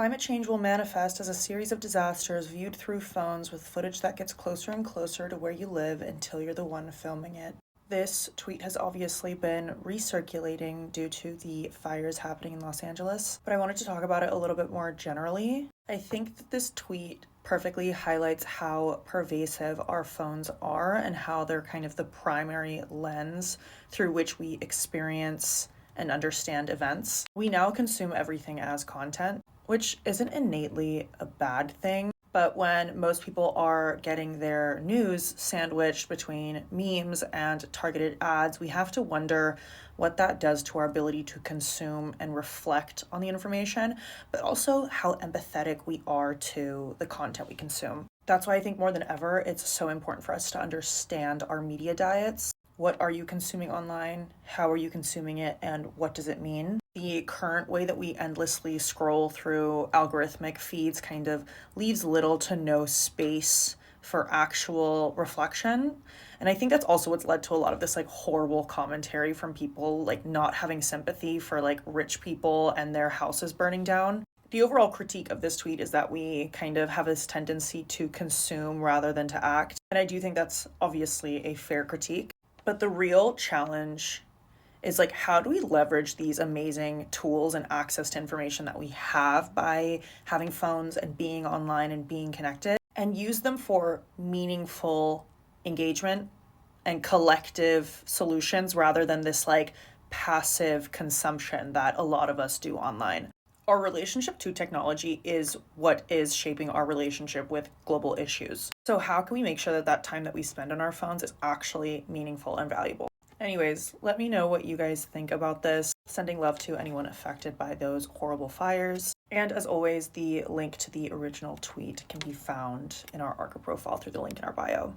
Climate change will manifest as a series of disasters viewed through phones with footage that gets closer and closer to where you live until you're the one filming it. This tweet has obviously been recirculating due to the fires happening in Los Angeles, but I wanted to talk about it a little bit more generally. I think that this tweet perfectly highlights how pervasive our phones are and how they're kind of the primary lens through which we experience and understand events. We now consume everything as content, which isn't innately a bad thing. But when most people are getting their news sandwiched between memes and targeted ads, we have to wonder what that does to our ability to consume and reflect on the information, but also how empathetic we are to the content we consume. That's why I think more than ever, it's so important for us to understand our media diets. What are you consuming online? How are you consuming it? And what does it mean? The current way that we endlessly scroll through algorithmic feeds kind of leaves little to no space for actual reflection. And I think that's also what's led to a lot of this horrible commentary from people not having sympathy for rich people and their houses burning down. The overall critique of this tweet is that we kind of have this tendency to consume rather than to act. And I do think that's obviously a fair critique. But the real challenge is how do we leverage these amazing tools and access to information that we have by having phones and being online and being connected and use them for meaningful engagement and collective solutions rather than this passive consumption that a lot of us do online. Our relationship to technology is what is shaping our relationship with global issues. So how can we make sure that that time that we spend on our phones is actually meaningful and valuable? Anyways, let me know what you guys think about this. Sending love to anyone affected by those horrible fires. And as always, the link to the original tweet can be found in our Arca profile through the link in our bio.